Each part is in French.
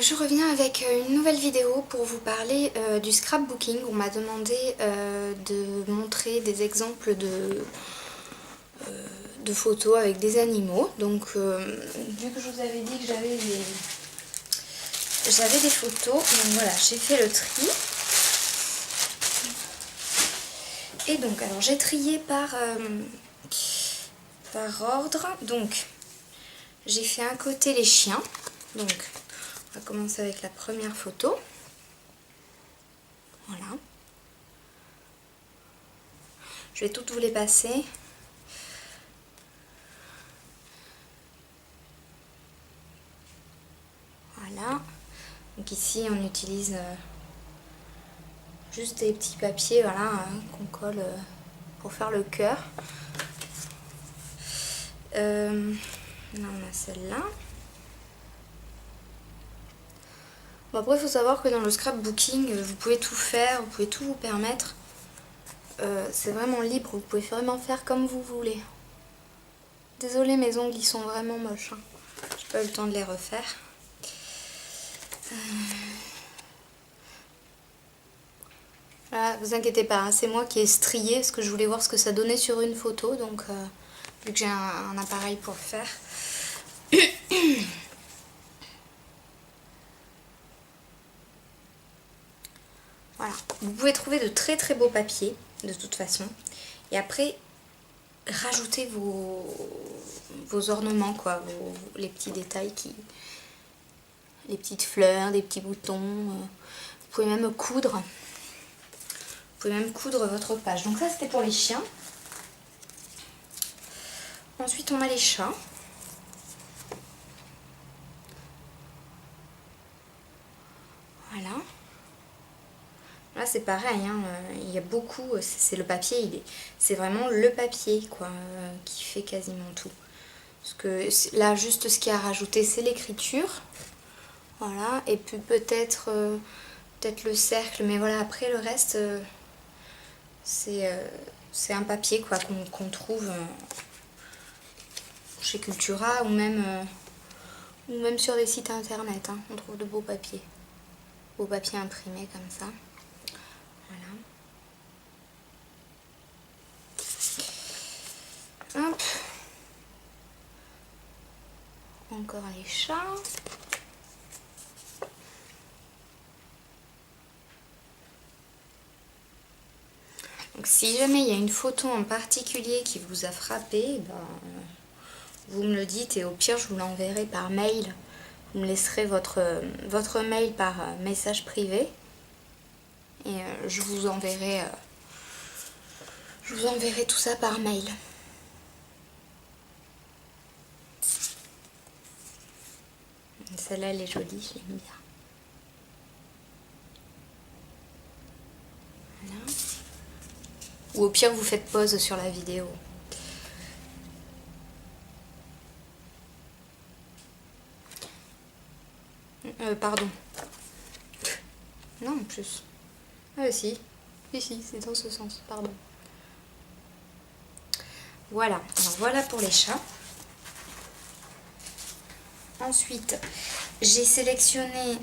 Je reviens avec une nouvelle vidéo pour vous parler du scrapbooking. On m'a demandé de montrer des exemples de photos avec des animaux. Donc vu que je vous avais dit que j'avais des photos, donc voilà, j'ai fait le tri. Et donc alors j'ai trié par ordre. Donc j'ai fait un côté les chiens. Donc on va commencer avec la première photo. Voilà. Je vais toutes vous les passer. Voilà. Donc ici on utilise juste des petits papiers, voilà, qu'on colle pour faire le cœur. Là on a celle-là. Bon, après il faut savoir que dans le scrapbooking vous pouvez tout faire, vous pouvez tout vous permettre. C'est vraiment libre, vous pouvez vraiment faire comme vous voulez. Désolée, mes ongles ils sont vraiment moches, hein. J'ai pas eu le temps de les refaire. Voilà, vous inquiétez pas, hein, c'est moi qui ai strié parce que je voulais voir ce que ça donnait sur une photo, donc vu que j'ai un appareil pour le faire. Voilà, vous pouvez trouver de très très beaux papiers de toute façon, et après rajouter vos ornements, quoi, les petits détails, les petites fleurs, des petits boutons. Vous pouvez même coudre. Votre page. Donc ça c'était pour les chiens. Ensuite on a les chats. Voilà. Là c'est pareil, hein, il y a beaucoup, c'est le papier, c'est vraiment le papier, quoi, qui fait quasiment tout. Parce que là juste ce qu'il y a à rajouter c'est l'écriture. Voilà, et puis peut-être le cercle, mais voilà, après le reste c'est un papier, quoi, qu'on trouve chez Cultura ou même sur des sites internet, hein. On trouve de beaux papiers imprimés comme ça. Voilà. Hop. Encore les chats. Donc si jamais il y a une photo en particulier qui vous a frappé, ben, vous me le dites et au pire je vous l'enverrai par mail. Vous me laisserez votre mail par message privé et je vous enverrai tout ça par mail. Celle-là elle est jolie, je l'aime bien. Voilà. Ou au pire vous faites pause sur la vidéo. Pardon. Non, en plus. Ah si. Si, c'est dans ce sens, pardon. Voilà, alors voilà pour les chats. Ensuite, j'ai sélectionné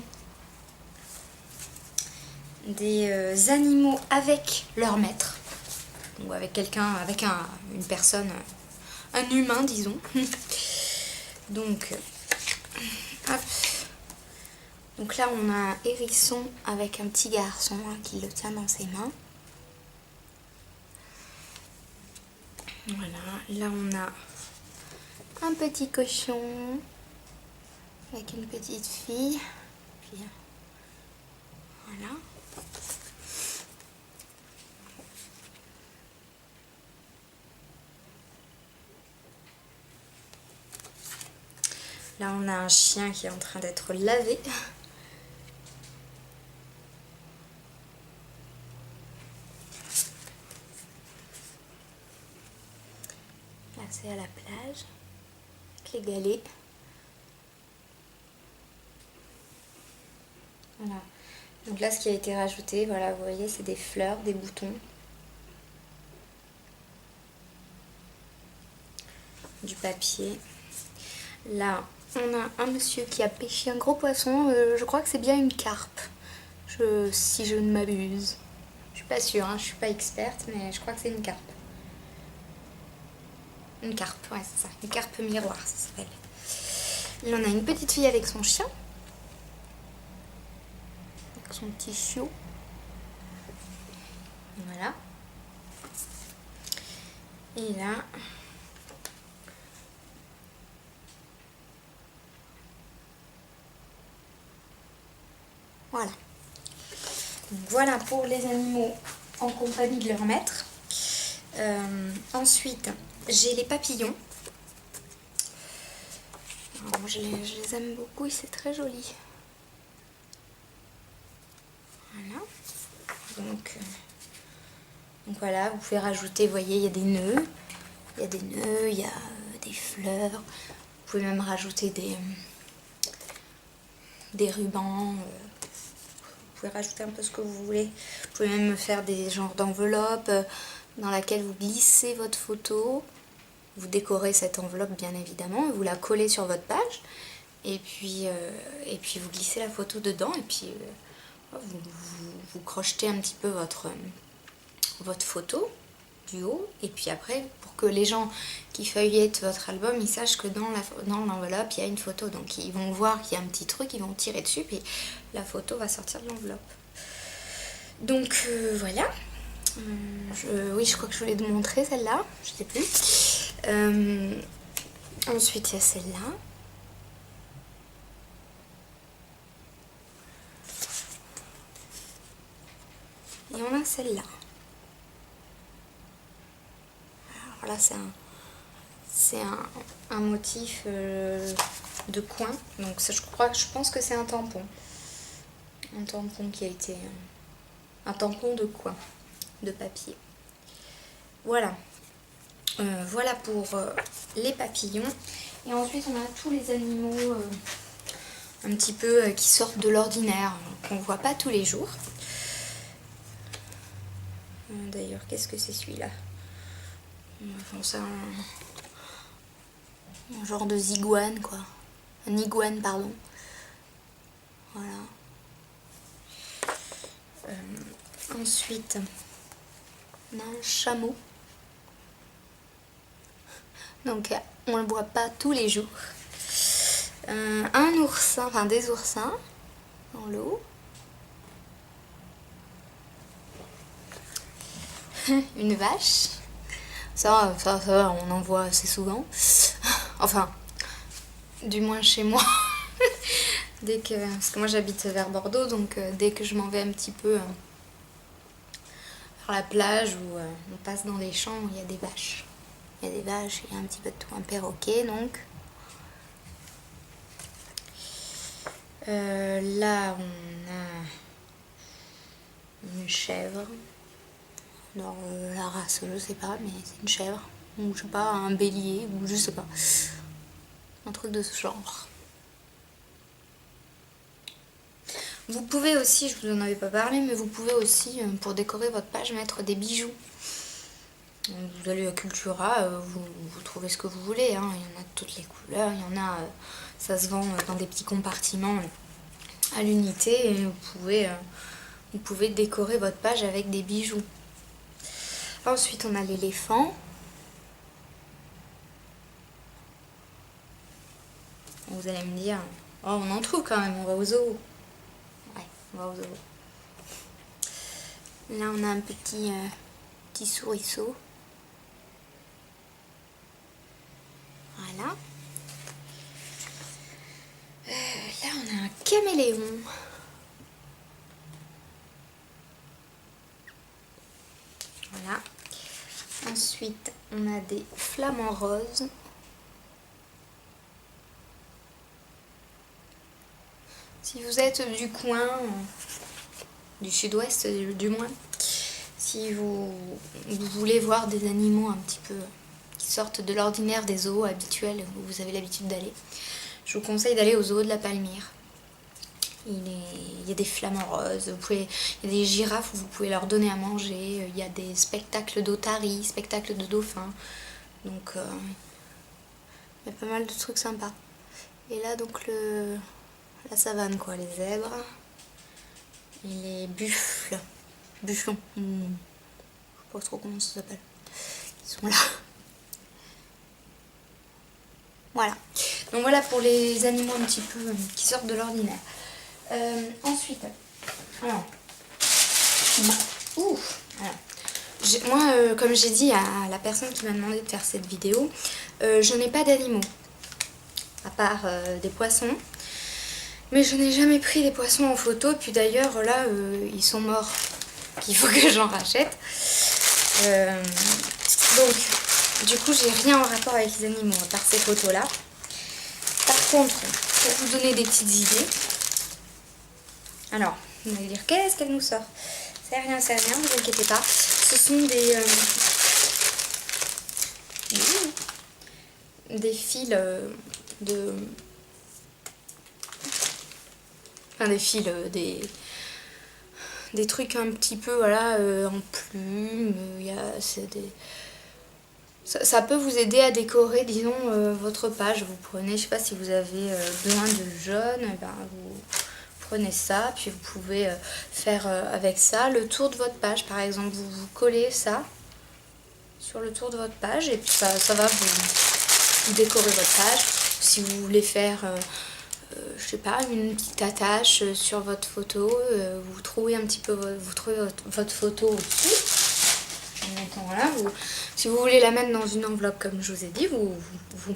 des animaux avec leur maître. Ou avec quelqu'un, avec une personne, un humain, disons. Donc, hop. Donc là, on a un hérisson avec un petit garçon, hein, qui le tient dans ses mains. Voilà, là on a un petit cochon avec une petite fille. Puis, voilà. Là on a un chien qui est en train d'être lavé. Là c'est à la plage avec les galets. Voilà. Donc là ce qui a été rajouté, voilà, vous voyez, c'est des fleurs, des boutons. Du papier. Là on a un monsieur qui a pêché un gros poisson, je crois que c'est bien une carpe, si je ne m'abuse. Je suis pas sûre, hein, je suis pas experte, mais je crois que c'est une carpe. Une carpe, ouais c'est ça, une carpe miroir ça s'appelle. Il en a une petite fille avec son chien, avec son petit chiot. Voilà. Et là... Voilà. Donc voilà pour les animaux en compagnie de leur maître. Ensuite, j'ai les papillons. Alors, je les aime beaucoup et c'est très joli. Voilà. Donc voilà, vous pouvez rajouter, vous voyez, il y a des nœuds. Il y a des nœuds, il y a des fleurs. Vous pouvez même rajouter des rubans. Vous pouvez rajouter un peu ce que vous voulez. Vous pouvez même faire des genres d'enveloppes dans laquelle vous glissez votre photo. Vous décorez cette enveloppe bien évidemment, vous la collez sur votre page et puis vous glissez la photo dedans et puis vous crochetez un petit peu votre photo du haut et puis après pour que les gens qui feuillettent votre album ils sachent que dans l'enveloppe il y a une photo, donc ils vont voir qu'il y a un petit truc, ils vont tirer dessus puis la photo va sortir de l'enveloppe. Donc voilà. Oui, je crois que je voulais te montrer celle-là, je sais plus. Ensuite, il y a celle-là. Et on a celle-là. Alors là, c'est un motif de coin. Donc je pense que c'est un tampon. Un tampon qui a été... un tampon de coin, de papier. Voilà. Voilà pour les papillons. Et ensuite on a tous les animaux un petit peu qui sortent de l'ordinaire, qu'on ne voit pas tous les jours. D'ailleurs, qu'est-ce que c'est celui-là? Enfin, c'est un genre de zigouane, quoi. Un iguane, pardon. Voilà. Ensuite, on a un chameau. Donc, on ne le voit pas tous les jours. Un oursin, enfin des oursins dans l'eau. Une vache. Ça, on en voit assez souvent. Enfin, du moins chez moi. Parce que moi j'habite vers Bordeaux, donc dès que je m'en vais un petit peu vers la plage ou on passe dans les champs, il y a des vaches. Il y a des vaches, il y a un petit peu de tout, un perroquet donc. Là on a une chèvre. Alors la race je sais pas, mais c'est une chèvre. Ou je sais pas, un bélier, ou je sais pas. Un truc de ce genre. Vous pouvez aussi, je vous en avais pas parlé, mais vous pouvez aussi, pour décorer votre page, mettre des bijoux. Vous allez à Cultura, vous trouvez ce que vous voulez, hein. Il y en a de toutes les couleurs, il y en a, ça se vend dans des petits compartiments à l'unité, et vous pouvez décorer votre page avec des bijoux. Ensuite, on a l'éléphant. Vous allez me dire, oh, on en trouve quand même, on va au zoo. Ouais, on va au zoo. Là, on a un petit souriceau. Voilà. Là, on a un caméléon. Voilà. Ensuite, on a des flamants roses. Si vous êtes du coin, du sud-ouest du moins, si vous voulez voir des animaux un petit peu qui sortent de l'ordinaire des zoos habituels où vous avez l'habitude d'aller, je vous conseille d'aller au zoo de la Palmyre. Il y a des flamants roses, il y a des girafes où vous pouvez leur donner à manger, il y a des spectacles d'otaries, spectacles de dauphins, donc il y a pas mal de trucs sympas. Et là donc la savane quoi, les zèbres et les buffles. Bufflons. Je sais pas trop comment ça s'appelle. Ils sont là. Voilà. Donc voilà pour les animaux un petit peu qui sortent de l'ordinaire. Ensuite, alors, moi, comme j'ai dit à la personne qui m'a demandé de faire cette vidéo, je n'ai pas d'animaux, à part des poissons. Mais je n'ai jamais pris des poissons en photo. Puis d'ailleurs, là, ils sont morts. Il faut que j'en rachète. Donc, du coup, j'ai rien en rapport avec les animaux, à part ces photos-là. Par contre, pour vous donner des petites idées, alors, vous allez dire, qu'est-ce qu'elle nous sort? C'est rien, ne vous inquiétez pas. Ce sont des fils des trucs un petit peu, voilà, en plumes. Ça peut vous aider à décorer, disons, votre page. Vous prenez, je sais pas si vous avez besoin de jaune, ben vous prenez ça, puis vous pouvez faire avec ça le tour de votre page. Par exemple, vous collez ça sur le tour de votre page et puis ça va vous décorer votre page. Si vous voulez faire, je sais pas, une petite attache sur votre photo, vous trouvez un petit peu votre photo au-dessus. Voilà, si vous voulez la mettre dans une enveloppe comme je vous ai dit, vous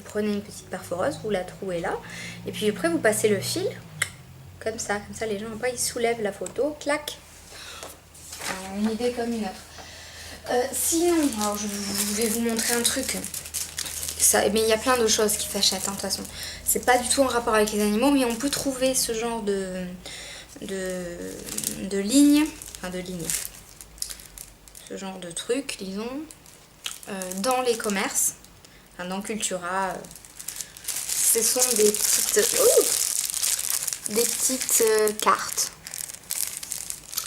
prenez une petite perforeuse, vous la trouez là, et puis après vous passez le fil, comme ça les gens après ils soulèvent la photo, clac. Une idée comme une autre. Sinon, alors je vais vous montrer un truc, mais il y a plein de choses qui s'achètent, hein, de toute façon. C'est pas du tout en rapport avec les animaux, mais on peut trouver ce genre de lignes, ce genre de trucs, disons, dans les commerces, enfin, dans Cultura. Ce sont des petites cartes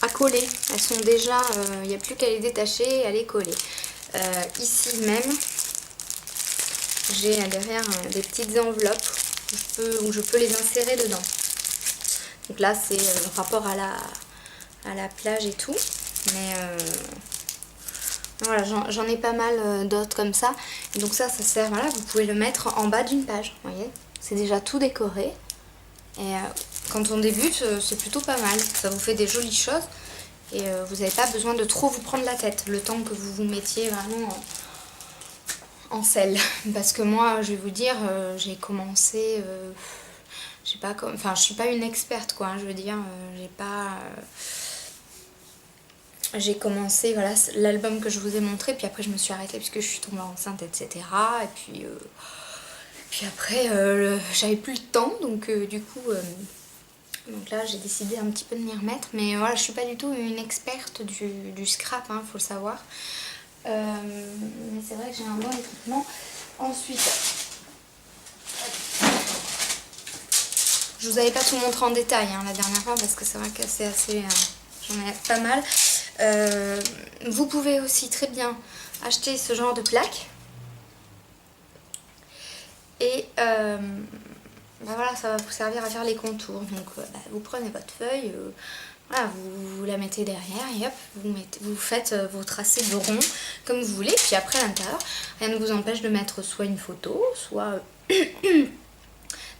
à coller. Elles sont déjà, il n'y a plus qu'à les détacher et à les coller. Ici même, j'ai derrière des petites enveloppes où je peux les insérer dedans. Donc là, c'est le rapport à la plage et tout. Mais voilà, j'en ai pas mal d'autres comme ça. Et donc ça sert, voilà, vous pouvez le mettre en bas d'une page, vous voyez. C'est déjà tout décoré. Et quand on débute, c'est plutôt pas mal. Ça vous fait des jolies choses. Et vous n'avez pas besoin de trop vous prendre la tête. Le temps que vous vous mettiez vraiment en selle. Parce que moi, je vais vous dire, j'ai commencé... je sais pas, enfin, je suis pas une experte, quoi. Hein, je veux dire, j'ai pas... j'ai commencé, voilà, l'album que je vous ai montré, puis après je me suis arrêtée puisque je suis tombée enceinte, etc. Et puis après, j'avais plus le temps, donc du coup, donc là j'ai décidé un petit peu de m'y remettre. Mais voilà, je suis pas du tout une experte du scrap, hein, faut le savoir. Mais c'est vrai que j'ai un bon équipement. Ensuite, je vous avais pas tout montré en détail hein, la dernière fois, parce que c'est vrai que c'est assez... j'en ai pas mal. Vous pouvez aussi très bien acheter ce genre de plaque et bah voilà, ça va vous servir à faire les contours. Donc vous prenez votre feuille, voilà, vous la mettez derrière et hop, vous faites vos tracés de rond comme vous voulez. Puis après à l'intérieur, rien ne vous empêche de mettre soit une photo, soit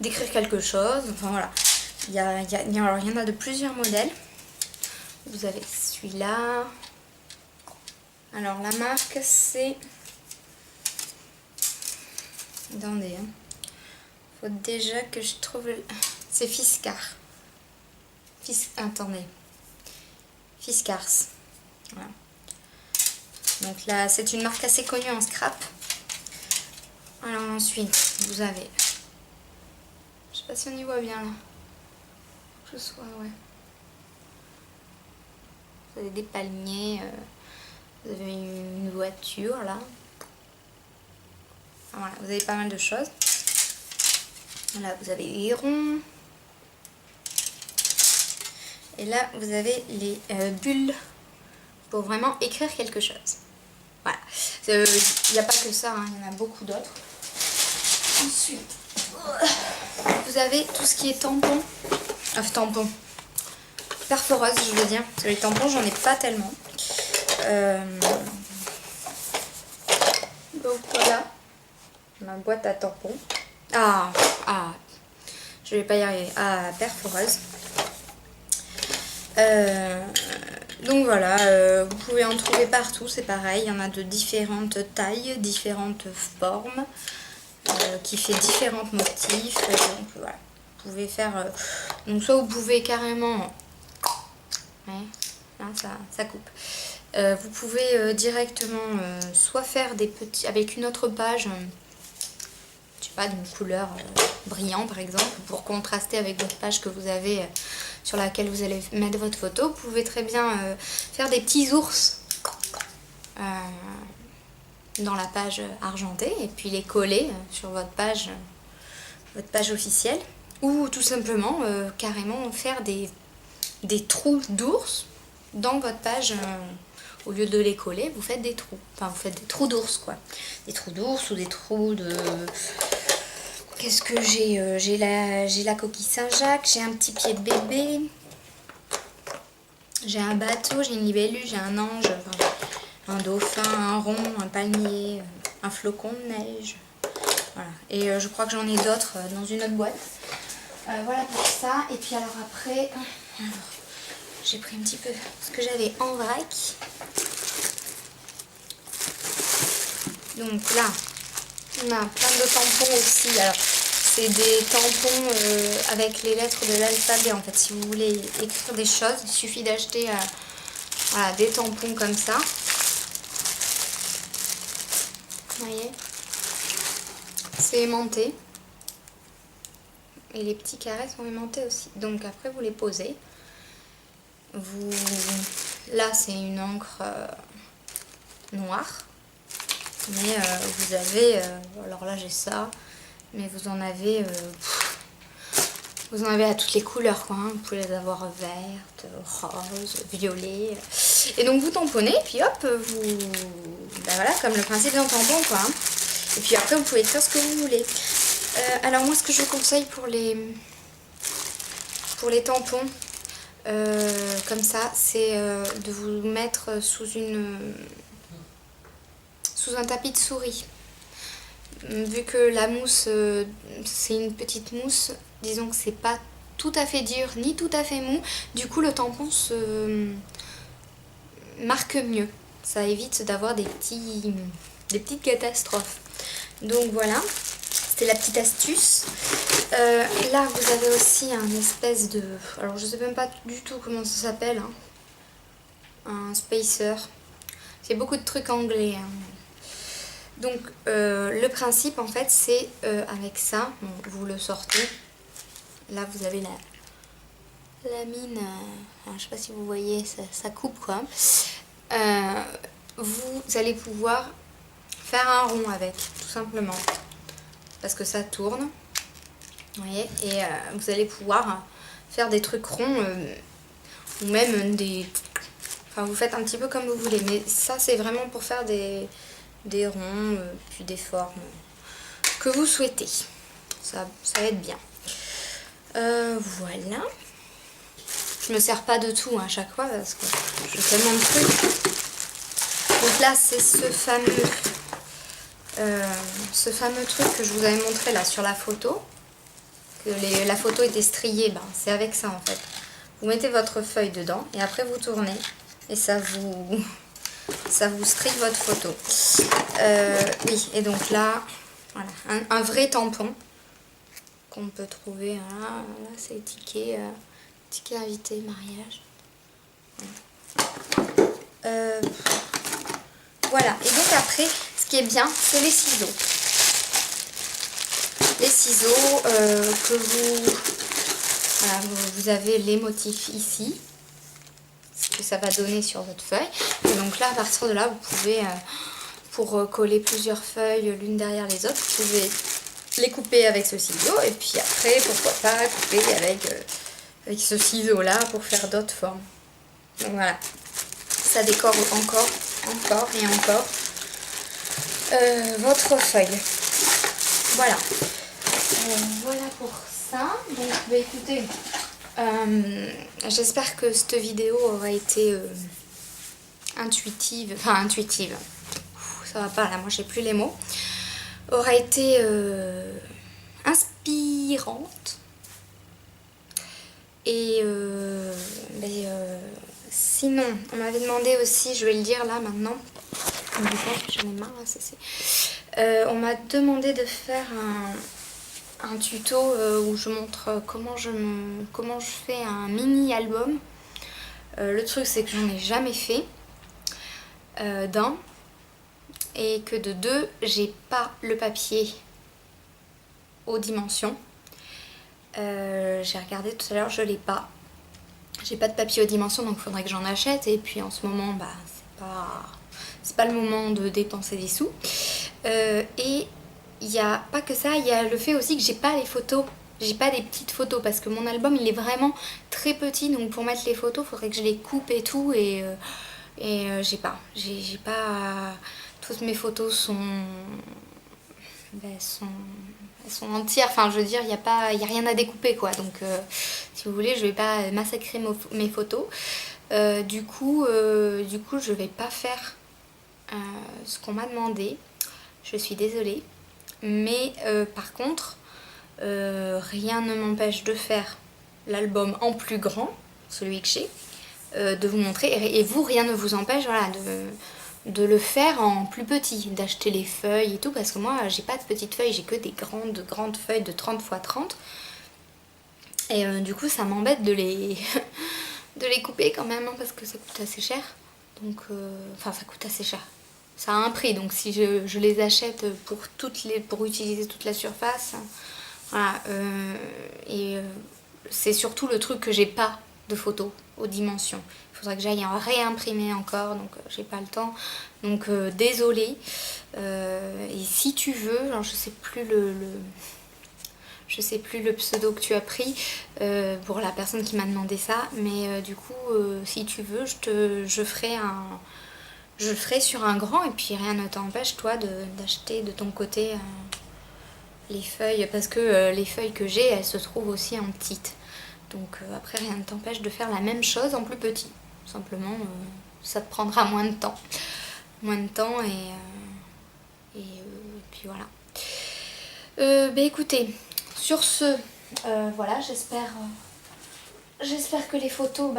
d'écrire quelque chose. Enfin voilà, il y en a de plusieurs modèles. Vous avez celui-là. Alors la marque c'est... Attendez, hein. Faut déjà que je trouve... C'est Fiskars. Attendez. Fiskars. Voilà. Donc là, c'est une marque assez connue en scrap. Alors ensuite, vous avez... Je sais pas si on y voit bien là. Je sois, ouais. Vous avez des palmiers, vous avez une voiture là. Voilà, vous avez pas mal de choses. Là, vous avez les hérons. Et là, vous avez les bulles pour vraiment écrire quelque chose. Voilà. Il n'y a pas que ça, hein, il y en a beaucoup d'autres. Ensuite, vous vous avez tout ce qui est tampon. Tampon. Perforeuse, je veux dire. Parce que les tampons, j'en ai pas tellement. Donc voilà. Ma boîte à tampons. Je vais pas y arriver. Perforeuse. Donc voilà, vous pouvez en trouver partout, c'est pareil. Il y en a de différentes tailles, différentes formes, qui fait différents motifs. Donc voilà, vous pouvez faire... donc soit vous pouvez carrément... Ouais, là, ça coupe. Vous pouvez directement soit faire des petits... avec une autre page... je sais pas, d'une couleur brillante par exemple, pour contraster avec votre page que vous avez sur laquelle vous allez mettre votre photo. Vous pouvez très bien faire des petits ours dans la page argentée et puis les coller sur votre page officielle, ou tout simplement carrément faire des trous d'ours dans votre page. Au lieu de les coller, vous faites des trous. Enfin, vous faites des trous d'ours, quoi. Des trous d'ours ou des trous de... Qu'est-ce que j'ai j'ai la coquille Saint-Jacques, j'ai un petit pied de bébé, j'ai un bateau, j'ai une libellule, j'ai un ange, un dauphin, un rond, un palmier, un flocon de neige. Voilà. Et je crois que j'en ai d'autres dans une autre boîte. Voilà pour ça. Et puis alors après... j'ai pris un petit peu ce que j'avais en vrac. Donc là, on a plein de tampons aussi. Alors, c'est des tampons avec les lettres de l'alphabet. En fait, si vous voulez écrire des choses, il suffit d'acheter voilà, des tampons comme ça. Vous voyez, c'est aimanté. Et les petits carrés sont aimantés aussi. Donc après, vous les posez. Là, c'est une encre noire. Mais vous avez... alors là, j'ai ça. Mais vous en avez... vous en avez à toutes les couleurs, quoi. Hein. Vous pouvez les avoir vertes, roses, violet. Et donc, vous tamponnez. Et puis hop, vous... Ben voilà, comme le principe d'un tampon, quoi. Hein. Et puis après, vous pouvez faire ce que vous voulez. Alors moi, ce que je vous conseille pour les tampons, comme ça, c'est de vous mettre sous un tapis de souris. Vu que la mousse, c'est une petite mousse, disons que c'est pas tout à fait dur ni tout à fait mou, du coup le tampon se marque mieux. Ça évite d'avoir des petites catastrophes. Donc voilà, c'était la petite astuce. Là vous avez aussi un espèce de... alors je sais même pas du tout comment ça s'appelle. Hein. Un spacer. C'est beaucoup de trucs anglais. Hein. Donc le principe en fait c'est avec ça, bon, vous le sortez. Là vous avez la mine, je sais pas si vous voyez, ça coupe quoi. Vous allez pouvoir faire un rond avec, tout simplement. Parce que ça tourne. Vous voyez, et vous allez pouvoir faire des trucs ronds ou même des... Enfin vous faites un petit peu comme vous voulez. Mais ça c'est vraiment pour faire des ronds, puis des formes que vous souhaitez. Ça va être bien. Voilà. Je me sers pas de tout à chaque fois parce que j'ai tellement de trucs. Donc là, c'est ce fameux truc que je vous avais montré là sur la photo. Que la photo était striée, ben, c'est avec ça en fait. Vous mettez votre feuille dedans et après vous tournez et ça vous strie votre photo. Oui, et donc là, voilà, un vrai tampon qu'on peut trouver. Là c'est ticket invité mariage. Voilà, et donc après, ce qui est bien, c'est les ciseaux. Les ciseaux que voilà, vous avez les motifs ici, ce que ça va donner sur votre feuille. Et donc là, à partir de là, vous pouvez, pour coller plusieurs feuilles l'une derrière les autres, vous pouvez les couper avec ce ciseau. Et puis après, pourquoi pas couper avec ce ciseau-là pour faire d'autres formes. Donc voilà, ça décore encore et encore votre feuille. Voilà. Voilà pour ça. Donc bah écoutez, j'espère que cette vidéo aura été intuitive, enfin intuitive, ça va pas là, moi j'ai plus les mots, aura été inspirante. Et sinon, on m'avait demandé aussi, je vais le dire là maintenant, j'en ai marre là, on m'a demandé de faire un tuto où je montre comment je fais un mini album. Le truc c'est que j'en ai jamais fait d'un, et que de deux, j'ai pas le papier aux dimensions. J'ai regardé tout à l'heure, je l'ai pas. J'ai pas de papier aux dimensions, donc il faudrait que j'en achète. Et puis en ce moment, bah c'est pas le moment de dépenser des sous. Et il n'y a pas que ça, il y a le fait aussi que j'ai pas les photos. J'ai pas des petites photos parce que mon album il est vraiment très petit, donc pour mettre les photos, il faudrait que je les coupe et tout. Et j'ai pas. J'ai pas. Toutes mes photos sont entières, enfin je veux dire, il n'y a rien à découper quoi, donc si vous voulez je vais pas massacrer mes photos. Du coup je vais pas faire ce qu'on m'a demandé, je suis désolée, mais par contre rien ne m'empêche de faire l'album en plus grand, celui que j'ai, de vous montrer, et vous, rien ne vous empêche, voilà, de le faire en plus petit, d'acheter les feuilles et tout, parce que moi j'ai pas de petites feuilles, j'ai que des grandes feuilles de 30 x 30, et du coup ça m'embête de les de les couper quand même, hein, parce que ça coûte assez cher, donc enfin ça coûte assez cher, ça a un prix, donc si je les achète pour utiliser toute la surface, voilà, c'est surtout le truc que j'ai pas de photos aux dimensions. Il faudrait que j'aille en réimprimer encore, donc j'ai pas le temps. Donc désolée. Et si tu veux, alors je sais plus le pseudo que tu as pris pour la personne qui m'a demandé ça, mais du coup si tu veux, je ferai sur un grand, et puis rien ne t'empêche toi d'acheter de ton côté les feuilles, parce que les feuilles que j'ai, elles se trouvent aussi en petites. Donc après rien ne t'empêche de faire la même chose en plus petit. Simplement ça te prendra moins de temps. Et puis voilà. Bah écoutez, sur ce, voilà, j'espère que les photos,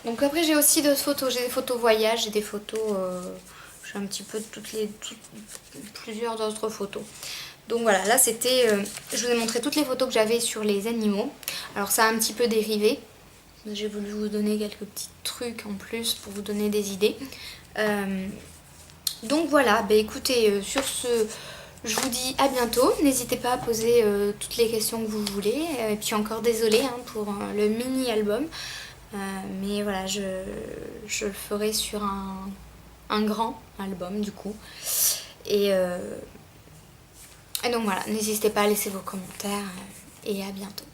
donc après j'ai aussi d'autres photos, j'ai des photos voyage, j'ai des photos, j'ai un petit peu plusieurs autres photos. Donc voilà, là c'était, je vous ai montré toutes les photos que j'avais sur les animaux. Alors ça a un petit peu dérivé, j'ai voulu vous donner quelques petits trucs en plus pour vous donner des idées. Donc voilà, bah écoutez, sur ce, je vous dis à bientôt. N'hésitez pas à poser toutes les questions que vous voulez. Et puis encore désolée hein, pour le mini-album. Mais voilà, je le ferai sur un grand album du coup. Et donc voilà, n'hésitez pas à laisser vos commentaires et à bientôt.